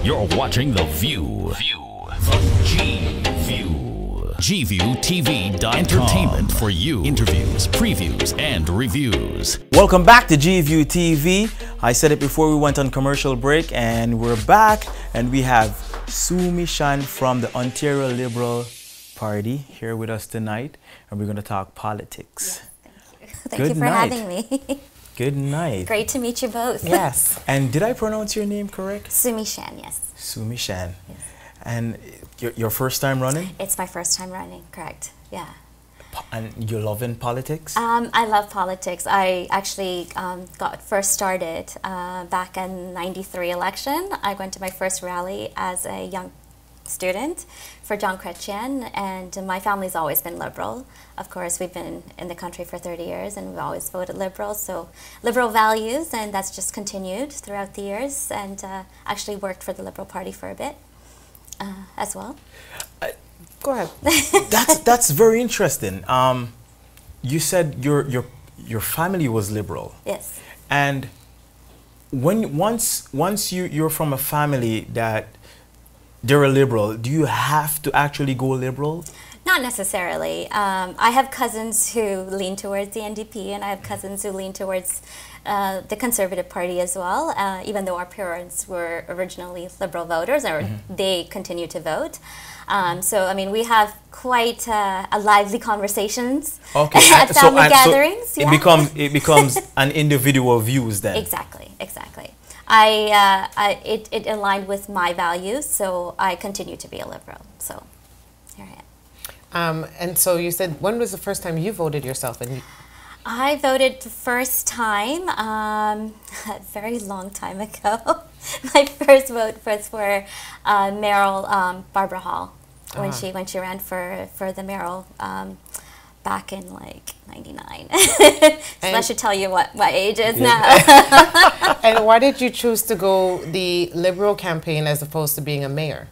You're watching The View from GViewTV.com. Entertainment for you. Interviews, previews, and reviews. Welcome back to GView TV. I said it before we went on commercial break, and we're back, and we have Sumi Shan from the Ontario Liberal Party here with us tonight, and we're going to talk politics. Yes, thank you for having me. Good night. Great to meet you both. Yes. And did I pronounce your name correct? Sumi Shan, yes. Sumi Shan. Yes. And your first time running? It's my first time running, correct. Yeah. And you're loving politics? I love politics. I actually got first started back in '93 election. I went to my first rally as a young student for John Chrétien, and my family's always been Liberal. Of course, we've been in the country for 30 years and we've always voted Liberal, so Liberal values, and that's just continued throughout the years, and actually worked for the Liberal Party for a bit as well. Go ahead. That's very interesting. You said your family was Liberal. Yes. And once you're from a family that they're a Liberal, do you have to actually go Liberal? Not necessarily. I have cousins who lean towards the NDP, and I have cousins who lean towards the Conservative Party as well, even though our parents were originally Liberal voters, or they continue to vote. So, I mean, we have quite a lively conversations at family gatherings. So it becomes an individual views then. Exactly, exactly. It aligned with my values, so I continue to be a Liberal. So here I am. And so you said, when was the first time you voted yourself? And I voted the first time a very long time ago. My first vote was for mayoral Barbara Hall when she ran for the mayoral back in like '99. So that should tell you what my age is now. And why did you choose to go the Liberal campaign as opposed to being a mayor?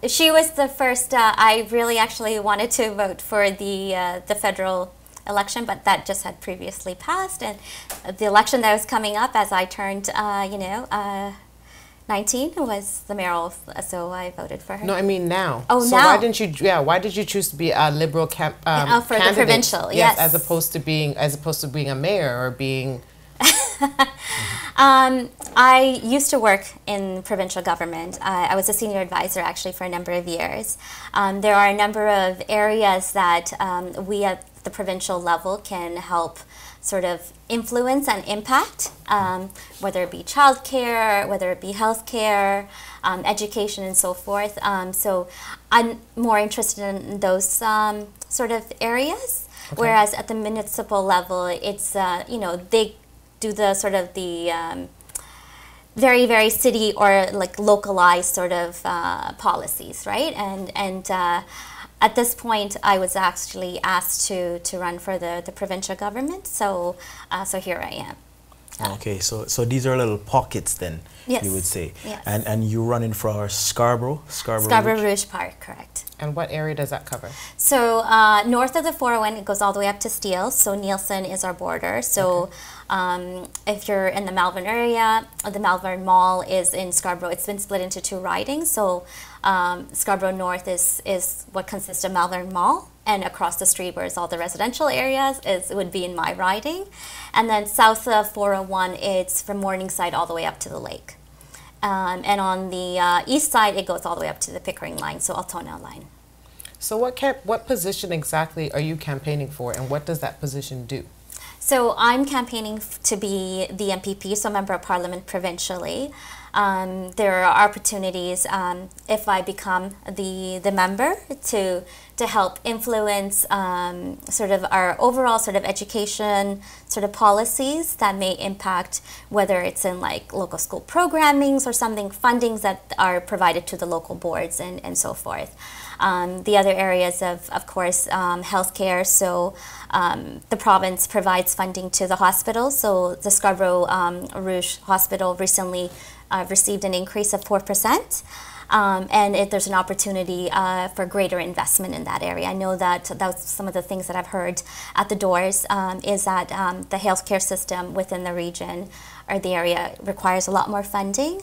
She was the first. I really actually wanted to vote for the federal election, but that just had previously passed, and the election that was coming up as I turned, 19 was the mayoral, so I voted for her. No, I mean now. Oh, so now. Why didn't you? Yeah, why did you choose to be a Liberal for candidate? the provincial? Yes, as opposed to being a mayor or being. I used to work in provincial government. I was a senior advisor actually for a number of years. There are a number of areas that we at the provincial level can help sort of influence and impact, whether it be childcare, whether it be healthcare, education, and so forth. So I'm more interested in those sort of areas. Okay. Whereas at the municipal level, it's they do the sort of the very, very city or like localized sort of policies, right? And at this point, I was actually asked to run for the provincial government, so so here I am. Okay, so these are little pockets then, yes, you would say. Yes. And you're running for Scarborough Rouge Park, correct. And what area does that cover? So north of the 401, it goes all the way up to Steele. So Nielsen is our border. So if you're in the Malvern area, the Malvern Mall is in Scarborough. It's been split into two ridings. So Scarborough North is what consists of Malvern Mall, and across the street, where it's all the residential areas, would be in my riding. And then south of 401, it's from Morningside all the way up to the lake. And on the east side, it goes all the way up to the Pickering line, so Altona line. So what position exactly are you campaigning for, and what does that position do? So I'm campaigning to be the MPP, so Member of Parliament provincially. There are opportunities if I become the member to help influence sort of our overall sort of education sort of policies that may impact whether it's in like local school programmings or something, fundings that are provided to the local boards and so forth. The other areas of course, healthcare. So the province provides funding to the hospitals. So the Scarborough Rouge Hospital recently received an increase of 4%. and there's an opportunity for greater investment in that area. I know that that's some of the things that I've heard at the doors, is that the healthcare system within the region or the area requires a lot more funding,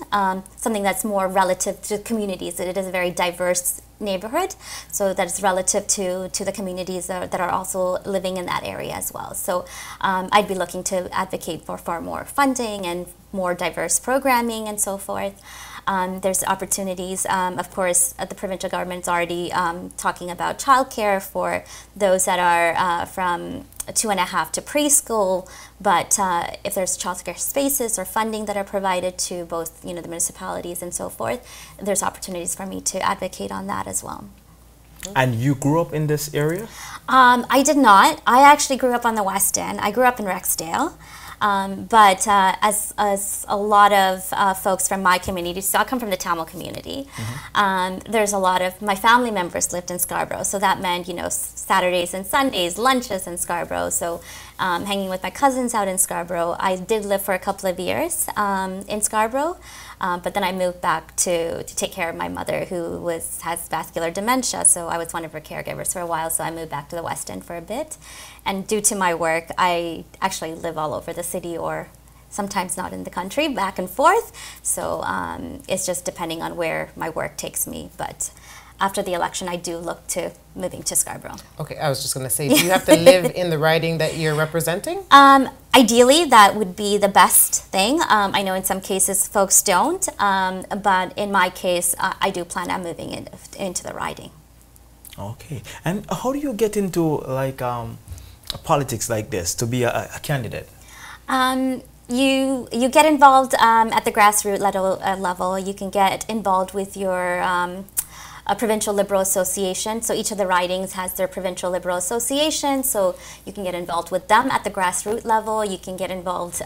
something that's more relative to communities. It is a very diverse neighborhood, so that is relative to the communities that are also living in that area as well. So I'd be looking to advocate for more funding and more diverse programming and so forth. There's opportunities, of course, the provincial government's already talking about childcare for those that are from 2.5 to preschool, but if there's childcare spaces or funding that are provided to both, the municipalities and so forth, there's opportunities for me to advocate on that as well. And you grew up in this area? I did not. I actually grew up on the West End. I grew up in Rexdale. But as a lot of folks from my community, so I come from the Tamil community, there's a lot of my family members lived in Scarborough, so that meant, Saturdays and Sundays, lunches in Scarborough, so hanging with my cousins out in Scarborough. I did live for a couple of years in Scarborough, but then I moved back to take care of my mother who has vascular dementia, so I was one of her caregivers for a while, so I moved back to the West End for a bit. And due to my work, I actually live all over the city or sometimes not in the country, back and forth. So it's just depending on where my work takes me. But after the election, I do look to moving to Scarborough. Okay, I was just going to say, do you have to live in the riding that you're representing? Ideally, that would be the best thing. I know in some cases folks don't, but in my case, I do plan on moving into the riding. Okay. And how do you get into politics like this to be a candidate? You get involved at the grassroots level. You can get involved with your provincial Liberal Association. So each of the ridings has their provincial Liberal Association. So you can get involved with them at the grassroots level. You can get involved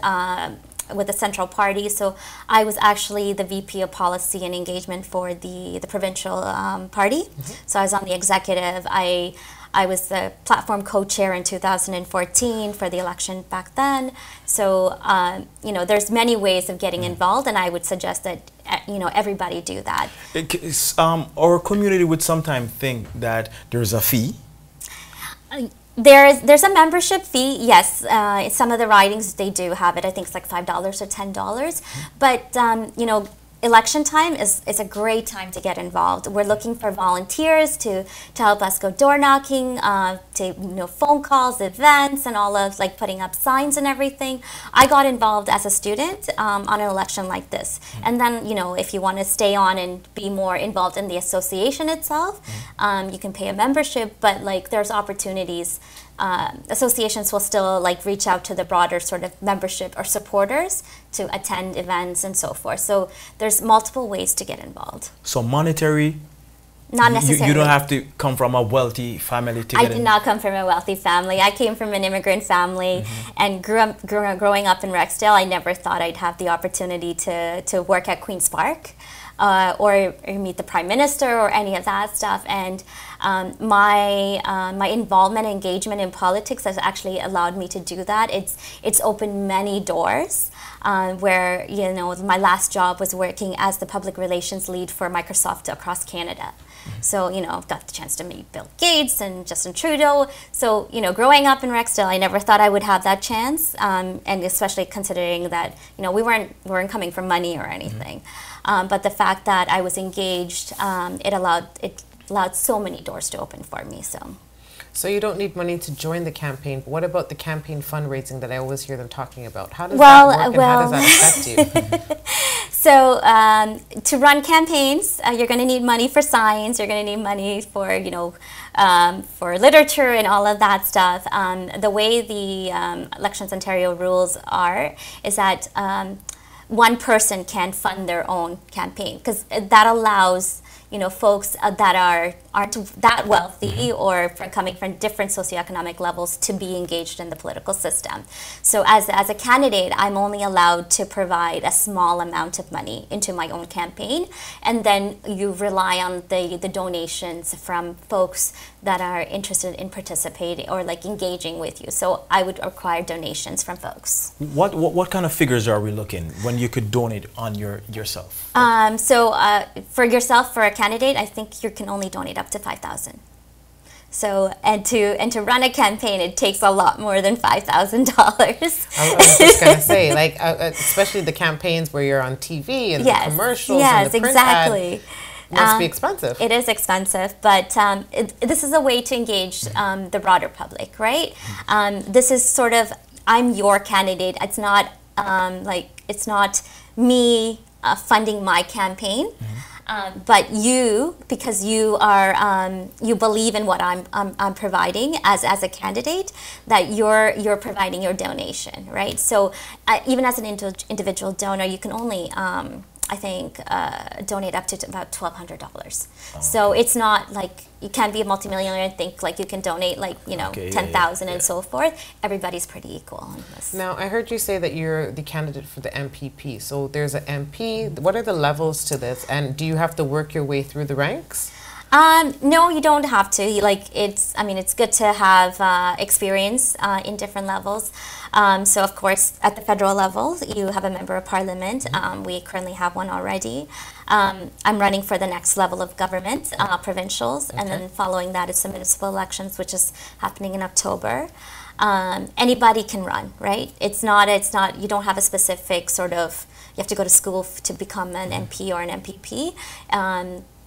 with the central party. So I was actually the VP of Policy and Engagement for the provincial party. So I was on the executive. I was the platform co-chair in 2014 for the election back then. So, there's many ways of getting involved, and I would suggest that, everybody do that. Our community would sometimes think that there's a fee. There's a membership fee, yes. Some of the ridings, they do have it. I think it's like $5 or $10. But, election time is a great time to get involved. We're looking for volunteers to help us go door knocking, to phone calls, events, and all of putting up signs and everything. I got involved as a student on an election like this. And then, if you want to stay on and be more involved in the association itself, you can pay a membership, but there's opportunities. Associations will still reach out to the broader sort of membership or supporters to attend events and so forth. So there's multiple ways to get involved. So monetary? Not necessarily. You don't have to come from a wealthy family to get I did not come from a wealthy family. I came from an immigrant family and growing up in Rexdale. I never thought I'd have the opportunity to work at Queen's Park. Or meet the Prime Minister or any of that stuff. And my involvement and engagement in politics has actually allowed me to do that. It's opened many doors where, my last job was working as the public relations lead for Microsoft across Canada. So, I've got the chance to meet Bill Gates and Justin Trudeau. So, growing up in Rexdale, I never thought I would have that chance. And especially considering that, we weren't coming from money or anything. But the fact that I was engaged, it allowed so many doors to open for me. So you don't need money to join the campaign. But what about the campaign fundraising that I always hear them talking about? How does that work and how does that affect you? So to run campaigns, you're going to need money for signs. You're going to need money for for literature and all of that stuff. The way the Elections Ontario rules are is that one person can fund their own campaign because that allows folks that aren't that wealthy or coming from different socioeconomic levels to be engaged in the political system. So as a candidate, I'm only allowed to provide a small amount of money into my own campaign, and then you rely on the donations from folks that are interested in participating or like engaging with you. So I would require donations from folks. What kind of figures are we looking when you could donate on yourself? For yourself, for a candidate, I think you can only donate up to $5,000. So and to run a campaign, it takes a lot more than $5,000. I was just gonna say, like, especially the campaigns where you're on TV and the commercials and the print exactly. ad. Must be expensive. It is expensive, but this is a way to engage the broader public, right? This is sort of, I'm your candidate. It's not it's not me funding my campaign, but you, because you are you believe in what I'm providing as a candidate, that you're providing your donation, right? So even as an individual donor, you can only I think donate up to about $1,200. So it's not like you can't be a multimillionaire and think like you can donate like 10,000 and so forth. Everybody's pretty equal on this. Now I heard you say that you're the candidate for the MPP. So there's an MP. What are the levels to this, and do you have to work your way through the ranks? No, you don't have to. It's good to have experience in different levels. So of course, at the federal level, you have a member of parliament. We currently have one already. I'm running for the next level of government, provincials, and then following that is the municipal elections, which is happening in October. Anybody can run, right? It's not, you don't have a specific sort of, you have to go to school to become an MP or an MPP.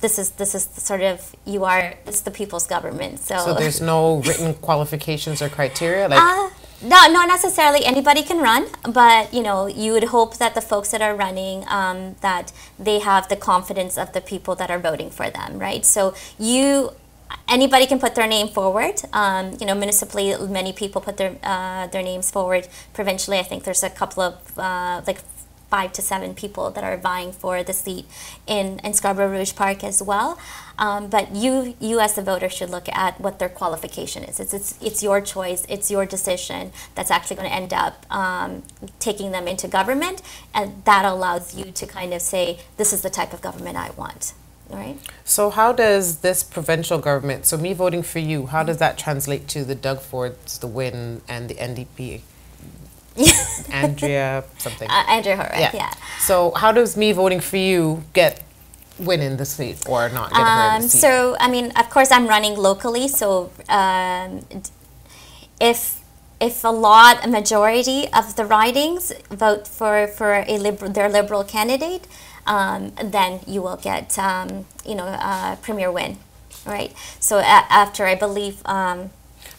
This is sort of, it's the people's government. So there's no written qualifications or criteria? Like no, not necessarily. Anybody can run, but you would hope that the folks that are running, that they have the confidence of the people that are voting for them, right? So anybody can put their name forward. Municipally, many people put their names forward. Provincially, I think there's a couple of 5 to 7 people that are vying for the seat in Scarborough Rouge Park as well. But you as the voter should look at what their qualification is. It's your choice, it's your decision that's actually going to end up taking them into government, and that allows you to kind of say, this is the type of government I want. Right. So how does this provincial government, so me voting for you, how does that translate to the Doug Fords, the Win, and the NDP? Andrea something. Andrea Horwath, yeah. So how does me voting for you winning the seat or not get her in the seat? So, of course I'm running locally, so if a majority of the ridings vote for their Liberal candidate, then you will get, a Premier Win, right? So after, I believe...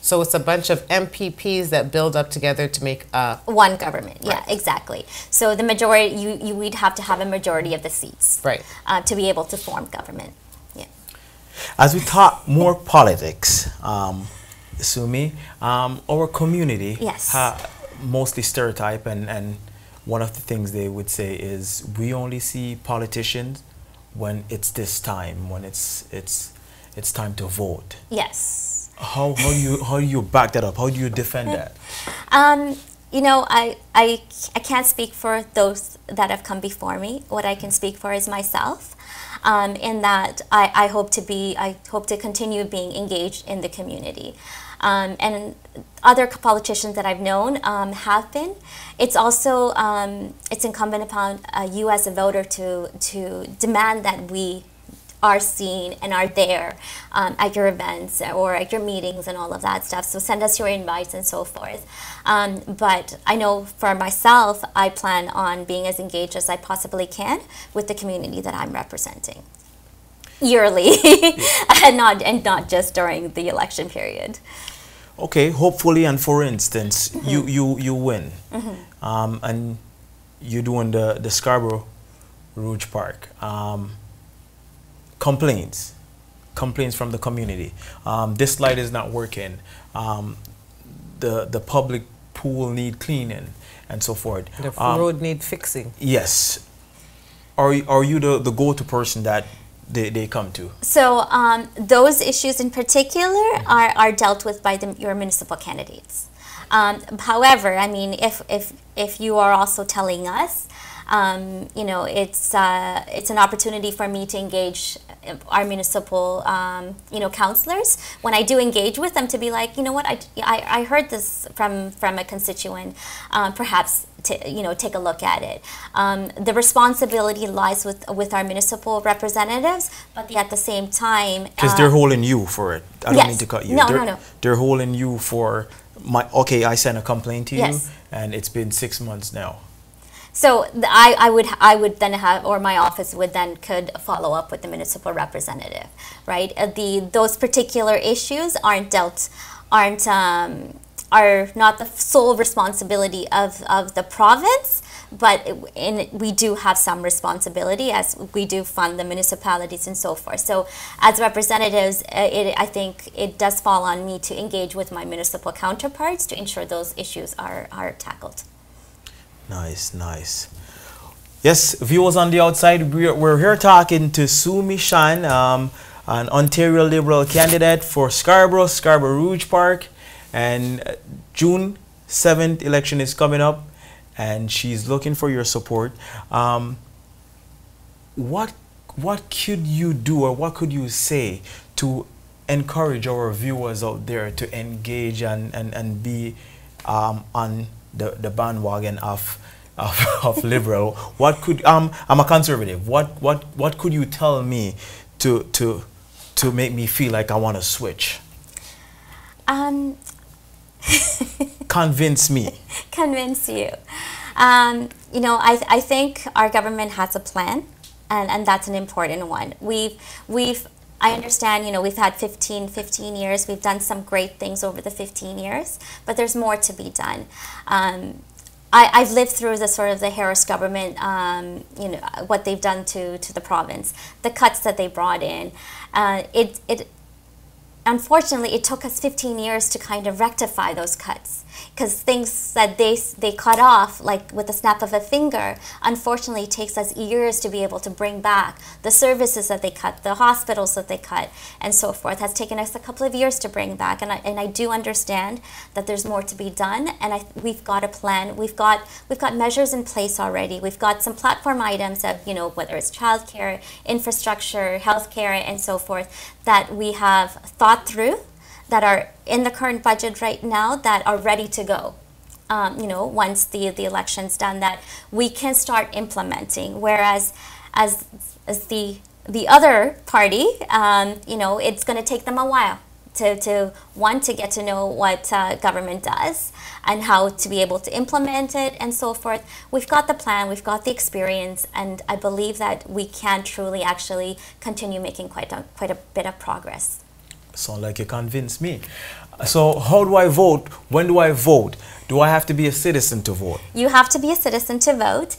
so it's a bunch of MPPs that build up together to make one government. Right. Yeah, exactly. So the majority, we'd have to have a majority of the seats, right, to be able to form government. Yeah. As we talk more politics, Sumi, our community, mostly stereotype, and one of the things they would say is we only see politicians when it's this time, when it's time to vote. Yes. How do you back that up? How do you defend that? I can't speak for those that have come before me. What I can speak for is myself, in that I hope to continue being engaged in the community. And other politicians that I've known have been. It's also it's incumbent upon you as a voter to demand that we are seen and are there at your events or at your meetings and all of that stuff. So send us your invites and so forth. But I know for myself, I plan on being as engaged as I possibly can with the community that I'm representing yearly, and not just during the election period. Okay, hopefully, and for instance, you win, and you're doing the Scarborough Rouge Park. Complaints from the community. This light is not working. The public pool need cleaning and so forth. The road need fixing. Yes. Are you the go-to person that they come to? So those issues in particular are dealt with by your municipal candidates. However, I mean, if you are also telling us, you know, it's an opportunity for me to engage our municipal, you know, councillors. When I do engage with them, to be like, you know what, I heard this from a constituent, perhaps you know, take a look at it. The responsibility lies with our municipal representatives, but at the same time, because they're holding you for it. I don't mean to cut you. No, no. They're holding you for okay, I sent a complaint to you, yes. and it's been 6 months now. So I would then have, or my office would then could follow up with the municipal representative, right? Those particular issues are not the sole responsibility of the province, but we do have some responsibility as we do fund the municipalities and so forth. So as representatives, I think it does fall on me to engage with my municipal counterparts to ensure those issues are tackled. Nice, nice. Yes, viewers on the outside, we're here talking to Sumi Shan, an Ontario Liberal candidate for Scarborough Rouge Park, and June 7th election is coming up, and she's looking for your support. What could you do, or what could you say to encourage our viewers out there to engage and be on the bandwagon of liberal? What could I'm a conservative. What could you tell me to make me feel like I want to switch? Convince me. Convince you. You know, I think our government has a plan, and that's an important one. I understand, you know, we've had 15 years. We've done some great things over the 15 years, but there's more to be done. I've lived through the sort of the Harris government, you know, what they've done to the province, the cuts that they brought in. Unfortunately, it took us 15 years to kind of rectify those cuts, because things that they cut off, like with the snap of a finger, unfortunately it takes us years to be able to bring back the services that they cut, the hospitals that they cut, and so forth. It has taken us a couple of years to bring back, and I do understand that there's more to be done, and we've got a plan. We've got measures in place already. We've got some platform items that, you know, whether it's childcare, infrastructure, healthcare, and so forth, that we have thought through, that are in the current budget right now, that are ready to go. You know, once the election's done, that we can start implementing. Whereas as the other party, you know, it's going to take them a while to get to know what government does and how to be able to implement it and so forth. We've got the plan, we've got the experience, and I believe that we can truly actually continue making quite a bit of progress. Sound like you convinced me. So how do I vote? When do I vote? Do I have to be a citizen to vote? You have to be a citizen to vote.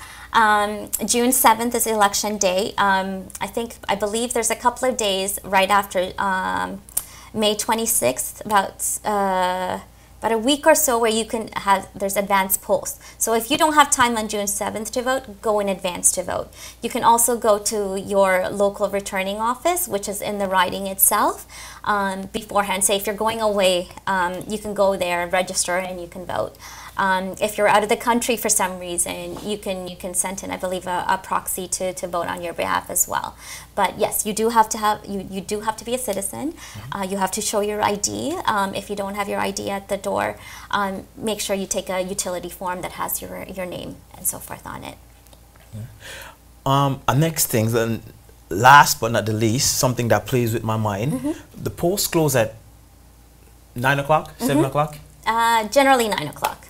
June 7th is election day. I believe there's a couple of days right after May 26th, about a week or so, where you can there's advanced polls. So if you don't have time on June 7th to vote, go in advance to vote. You can also go to your local returning office, which is in the riding itself, beforehand. Say if you're going away, you can go there, register, and you can vote. If you're out of the country for some reason, you can send in, I believe, a proxy to vote on your behalf as well. But yes, you do have to be a citizen. You have to show your ID. If you don't have your ID at the door, make sure you take a utility form that has your name and so forth on it. Next thing, then, last but not the least, something that plays with my mind. The polls close at 9 o'clock, 7 o'clock? Generally 9 o'clock.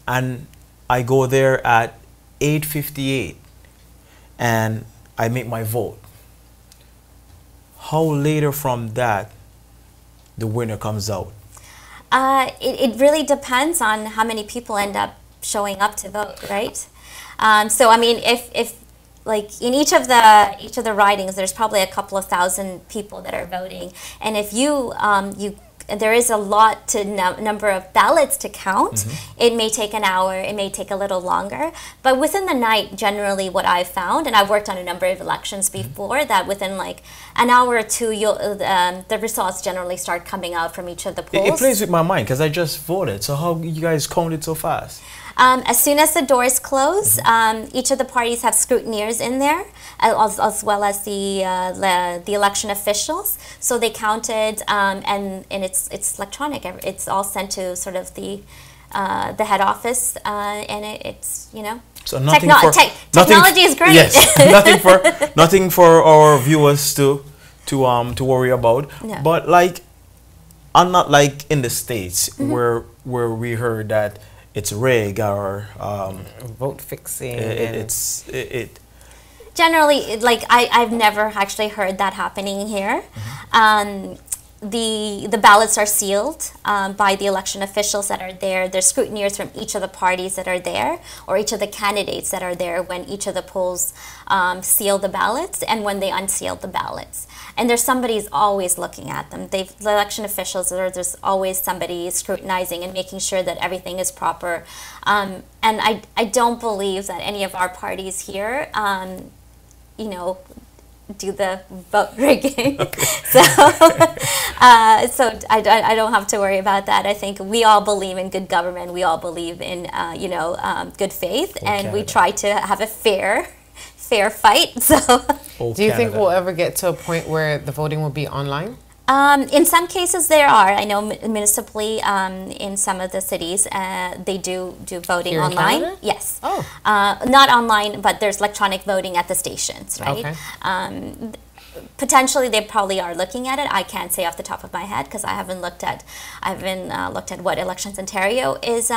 And I go there at 8:58 and I make my vote. How later from that the winner comes out? It really depends on how many people end up showing up to vote, right? So I mean, if like in each of the ridings, there's probably a couple of thousand people that are voting, and if you there is a lot to number of ballots to count. It may take an hour, it may take a little longer, but within the night, generally what I've found, and I've worked on a number of elections before, that within like an hour or two, the results generally start coming out from each of the polls. It plays with my mind because I just voted. So how you guys counted so fast? As soon as the doors close, each of the parties have scrutineers in there, as well as the election officials. So they counted, and it's electronic. It's all sent to sort of the head office, and it's, you know. So nothing technology is great. Yes, nothing for our viewers to worry about. No. But like, I'm not like in the States where we heard that it's rigged or vote fixing. Generally, like I've never actually heard that happening here. The ballots are sealed by the election officials that are there. There's scrutineers from each of the parties that are there, or each of the candidates that are there when each of the polls seal the ballots and when they unseal the ballots. And there's somebody's always looking at them. The election officials, there's always somebody scrutinizing and making sure that everything is proper. And I don't believe that any of our parties here, you know, do the vote rigging. Okay. So I don't have to worry about that. I think we all believe in good government. We all believe in you know, good faith, and we try to have a fair fight. So do you think we'll ever get to a point where the voting will be online? In some cases there are. I know municipally in some of the cities they do voting Here online. In Canada? Yes. Oh. Not online, but there's electronic voting at the stations, right? Okay. Potentially they probably are looking at it. I can't say off the top of my head because I haven't looked at what Elections Ontario is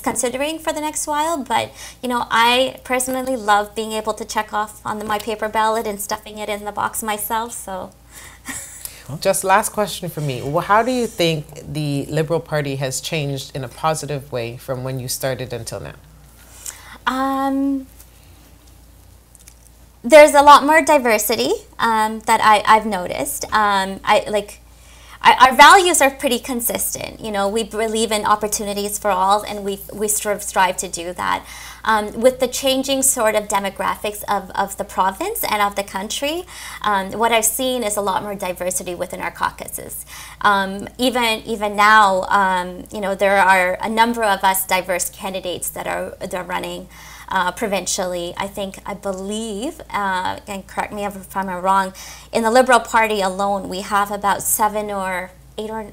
considering for the next while. But you know, I personally love being able to check off on my paper ballot and stuffing it in the box myself. So. Just last question for me. Well, how do you think the Liberal Party has changed in a positive way from when you started until now? There's a lot more diversity that I've noticed. Our values are pretty consistent. You know, we believe in opportunities for all, and we strive to do that. With the changing sort of demographics of the province and of the country, what I've seen is a lot more diversity within our caucuses. Even now, you know, there are a number of us diverse candidates that are running provincially. I believe, and correct me if I'm wrong, in the Liberal Party alone, we have about 7 or 8 or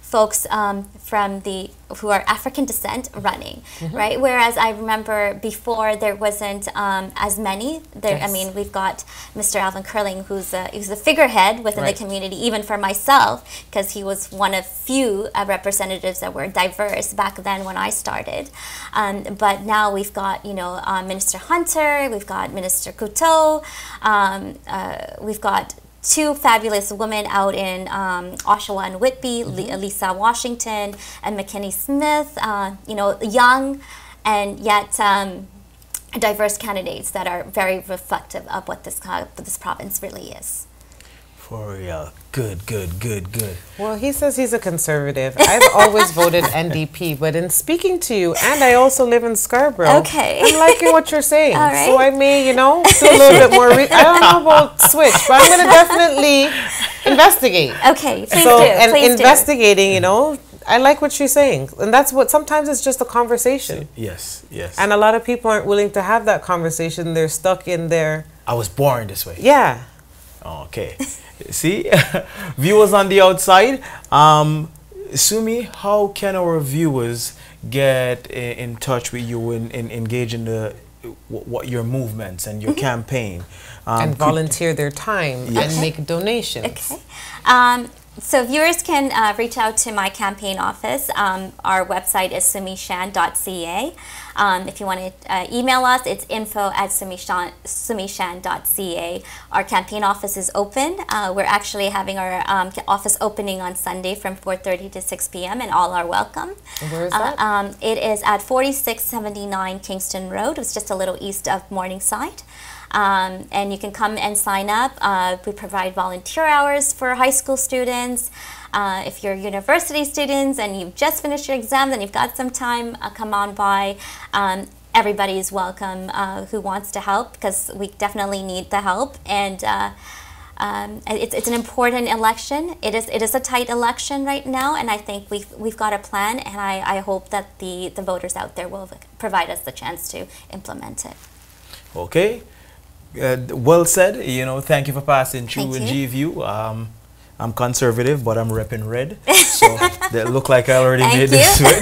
folks who are African descent running, right? Whereas I remember before there wasn't as many. I mean, we've got Mr. Alvin Curling, who's a figurehead within the community, even for myself, because he was one of few representatives that were diverse back then when I started. But now we've got, you know, Minister Hunter, we've got Minister Couteau, we've got 2 fabulous women out in Oshawa and Whitby, Lisa Washington and McKinney Smith, you know, young and yet diverse candidates that are very reflective of what this province really is. For real. Good. Well, he says he's a conservative. I've always voted NDP, but in speaking to you, and I also live in Scarborough, okay, I'm liking what you're saying. All right. So I may, you know, do a little bit more. I don't know about switch, but I'm going to definitely investigate. Okay, please do. And please investigating, you know, I like what she's saying. And that's what, sometimes it's just a conversation. Yes. And a lot of people aren't willing to have that conversation. They're stuck in their... I was born this way. Yeah. Okay. See, viewers on the outside, Sumi, how can our viewers get in touch with you and engage in what your movements and your campaign? And volunteer their time and make donations. Okay. So viewers can reach out to my campaign office. Our website is sumishan.ca. If you want to email us, it's info@sumishan.ca. Our campaign office is open. We're actually having our office opening on Sunday from 4:30 to 6 p.m. and all are welcome. Where is that? It is at 4679 Kingston Road. It's just a little east of Morningside. and you can come and sign up. We provide volunteer hours for high school students. If you're university students and you've just finished your exam and you've got some time, come on by. Everybody is welcome who wants to help, because we definitely need the help. And it's an important election. It is a tight election right now, and I think we've got a plan, and I hope that the voters out there will provide us the chance to implement it. Okay, well said. You know, thank you for passing through with G-View. I'm conservative, but I'm repping red, so they look like I already made the switch.